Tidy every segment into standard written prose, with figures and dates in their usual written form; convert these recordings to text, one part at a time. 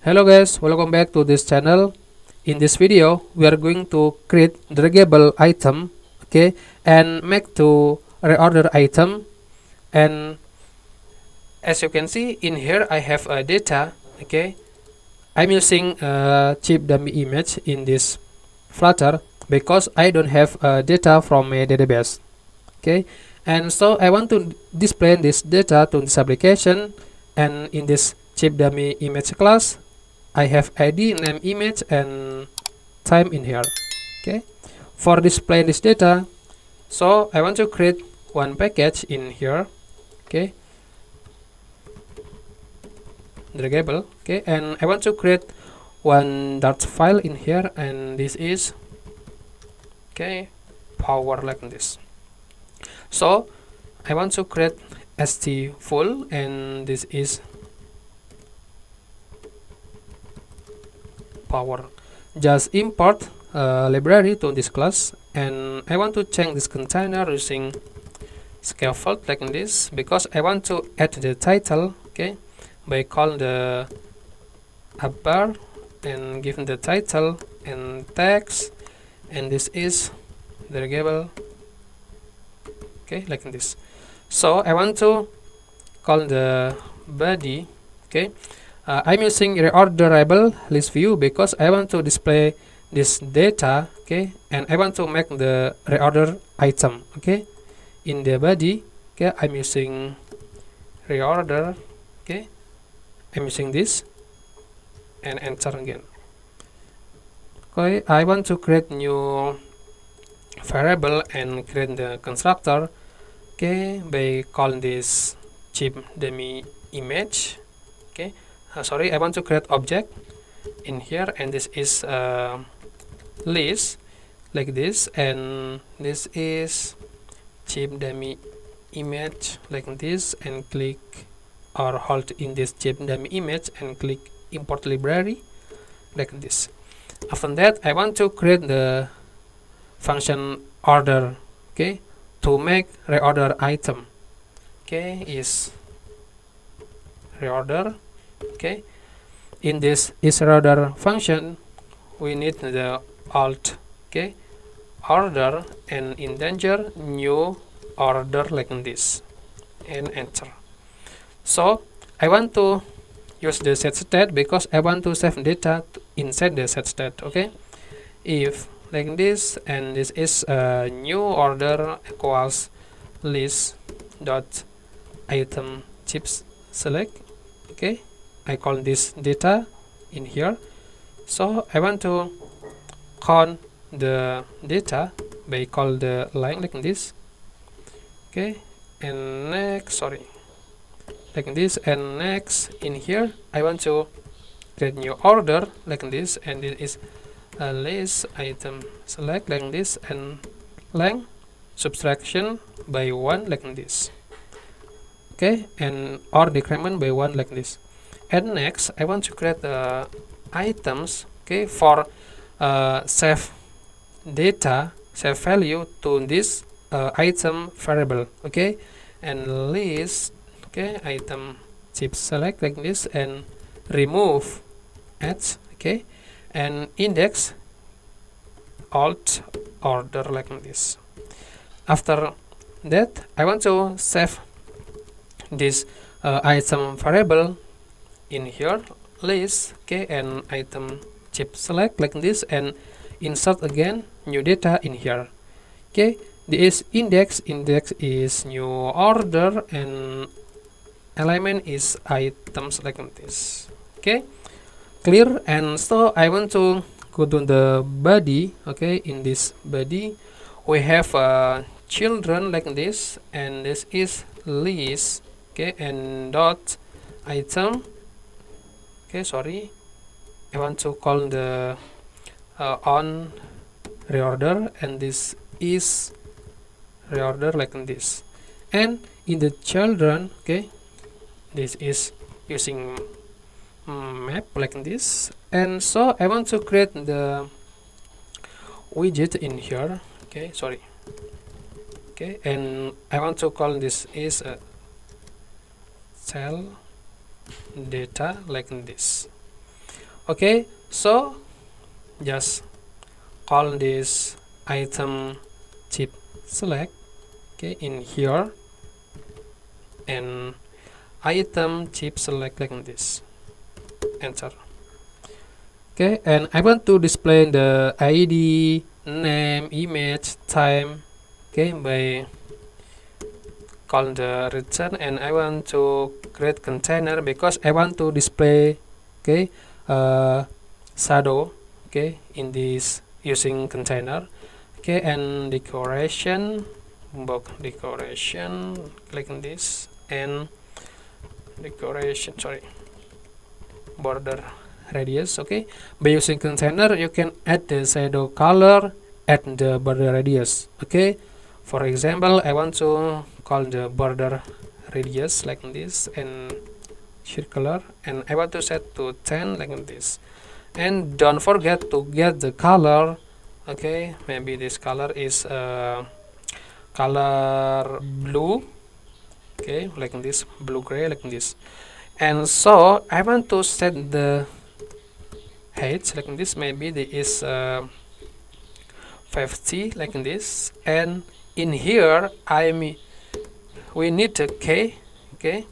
Hello guys, welcome back to this channel. In this video, we are going to create draggable item, okay, and make to reorder item. And as you can see in here, I have a data, okay. I'm using a cheap dummy image in this Flutter because I don't have data from a database, okay. And so I want to display this data to this application, and in this cheap dummy image class, I have ID, name, image, and time in here. Okay, for displaying this data, so I want to create one package in here. Okay, draggable. Okay, and I want to create one Dart file in here, and this is okay power like this. So I want to create st full, and this is power. Just import library to this class, and I want to change this container using scaffold like this because I want to add the title. Okay, by call the upper and give the title and text, and this is draggable. Okay, like this. So I want to call the body. Okay, I'm using reorderable list view because I want to display this data, okay, and I want to make the reorder item, okay, in the body. Okay, I'm using reorder. Okay, I'm using this and enter again. Okay, I want to create new variable and create the constructor. Okay, by calling this cheap dummy image. Okay, sorry, I want to create object in here, and this is list like this, and this is cheap dummy image like this, and click or hold in this cheap dummy image and click import library like this. After that, I want to create the function order, okay, to make reorder item. Okay, is reorder. Okay, in this is reorder function, we need the alt, okay, order, and in danger new order like this, and enter. So I want to use the set state because I want to save data inside the set state. Okay, if like this, and this is new order equals list dot item chips select. Okay, I call this data in here. So I want to count the data by call the line like this. Okay, and next, sorry, like this, and next in here I want to create new order like this, and it is a list item select like this, and length subtraction by 1 like this. Okay, and or decrement by 1 like this. And next I want to create items, okay, for save data, save value to this item variable. Okay, and list, okay, item chip select like this, and remove add, okay, and index alt order like this. After that, I want to save this item variable in here, list, okay, and item chip select like this, and insert again new data in here. Okay, this index is new order, and element is items like this. Okay, clear. And so I want to go to the body. Okay, in this body we have children like this, and this is list, okay, and dot item. Okay, sorry, I want to call the on reorder, and this is reorder like this. And in the children, okay, this is using map like this. And so I want to create the widget in here. Okay, sorry. Okay, and I want to call this is a cell data like this. Okay, so just call this item chip select, okay, in here, and item chip select like this, enter. Okay, and I want to display the ID, name, image, time, okay, by call the return, and I want to create container because I want to display, okay, shadow, okay, in this using container. Okay, and decoration, box decoration, click on this, and decoration, sorry, border radius. Okay, by using container you can add the shadow color at the border radius. Okay, for example, I want to call the border radius like this and circular, and I want to set to 10 like this. And don't forget to get the color. Okay, maybe this color is color blue, okay, like this, blue gray like this. And so I want to set the height like this, maybe there is 50 like this, and in here we need a k, okay,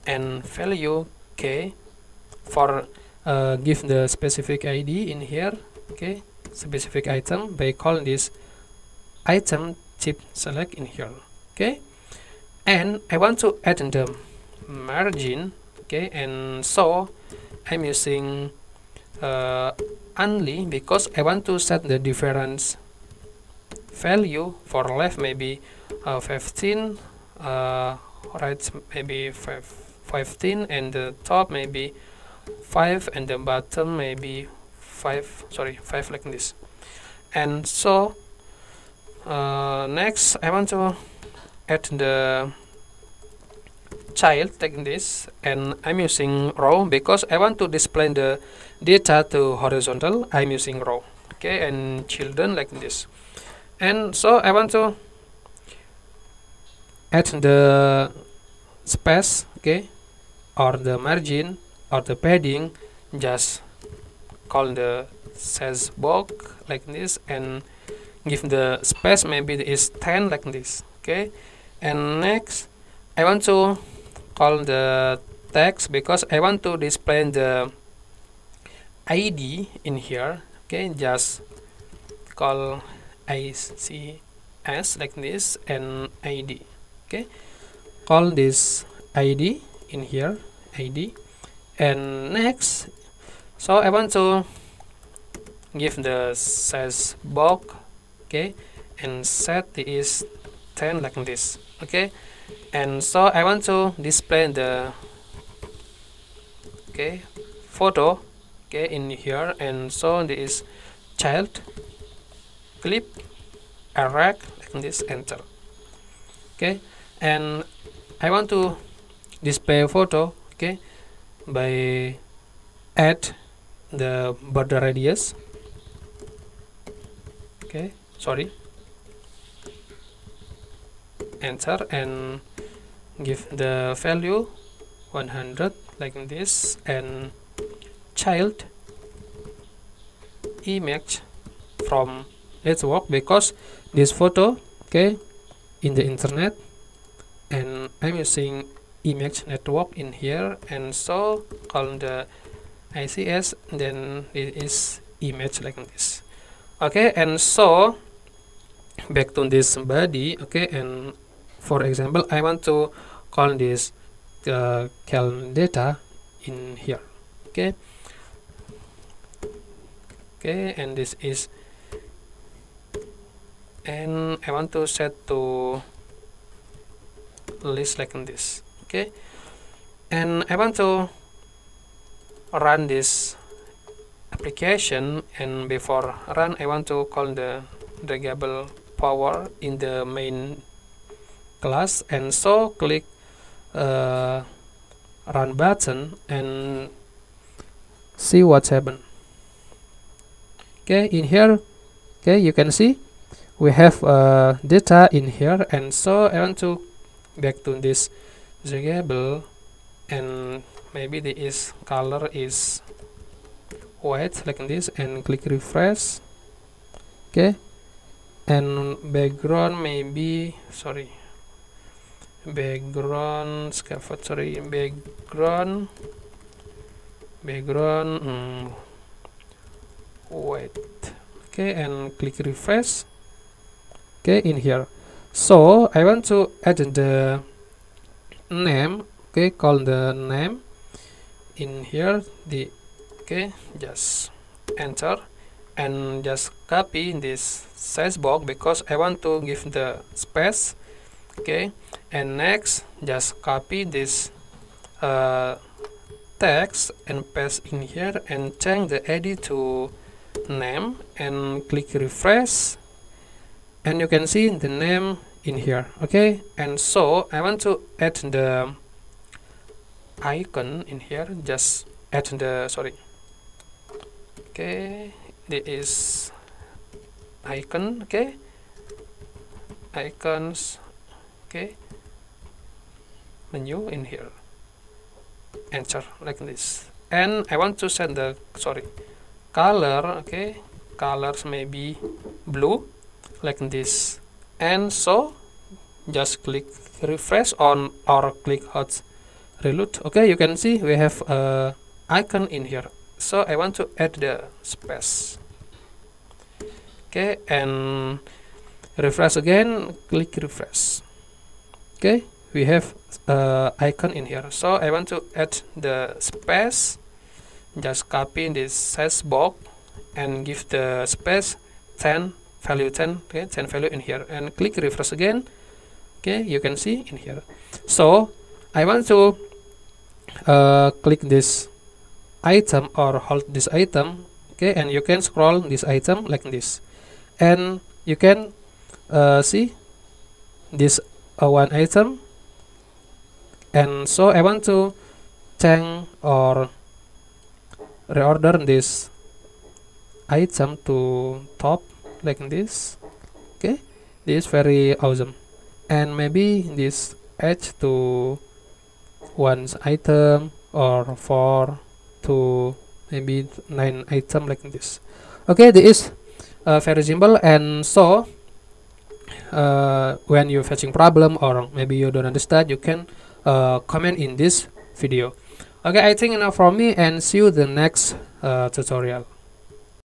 and value k for give the specific ID in here, okay, specific item, by calling this item chip select in here. Okay, and I want to add the margin, okay, and so I'm using only because I want to set the difference value. For left maybe 15, right maybe 15, and the top maybe 5, and the bottom maybe 5 like this. And so next I want to add the child like this, and I'm using row because I want to display the data to horizontal. I'm using row, okay, and children like this. And so I want to add the space, okay, or the margin or the padding. Just call the size box like this and give the space, maybe it is 10 like this. Okay, and next I want to call the text because I want to display the ID in here. Okay, just call ICS like this and ID. Okay, call this ID in here, ID, and next, so I want to give the size box, okay, and set is 10 like this. Okay, and so I want to display the, okay, photo, okay, in here, and so this is child, clip, erect like this, enter. Okay, and I want to display a photo, okay, by add the border radius, okay, sorry, enter, and give the value 100 like this, and child image from network because this photo, okay, in the internet, and I'm using image network in here, and so call the ICS, then it is image like this. Okay, and so back to this body, okay, and for example I want to call this cal data in here. Okay, okay, and this is, and I want to set to list like this. Okay, and I want to run this application, and before run I want to call the draggable power in the main class, and so click run button and see what's happened. Okay, in here, okay, you can see we have data in here, and so I want to back to this draggable, and maybe the is color is white like this and click refresh. Okay, and background maybe background scaffold, background white. Okay, and click refresh. Okay, in here, so I want to add the name. Okay, call the name in here. Okay, just enter and just copy this size box because I want to give the space. Okay, and next just copy this text and paste in here and change the ID to name and click refresh, and you can see the name in here. Okay, and so I want to add the icon in here. Just add the okay, this is icon. Okay, icons. Okay, menu in here, enter like this, and I want to set the color. Okay, colors maybe blue like this, and so just click refresh on or click hot reload. Okay, you can see we have a icon in here, so I want to add the space. Okay, and refresh again, click refresh. Okay, we have icon in here, so I want to add the space. Just copy this size box and give the space 10 value 10. Okay, 10 value in here, and click refresh again. Okay, you can see in here. So I want to click this item or hold this item. Okay, and you can scroll this item like this, and you can see this one item, and so I want to change or reorder this item to top like this. Okay, this is very awesome, and maybe this edge to one item or 4 to maybe 9 item like this. Okay, this is very simple, and so when you're facing problem or maybe you don't understand, you can comment in this video. Okay, I think enough from me, and see you the next tutorial.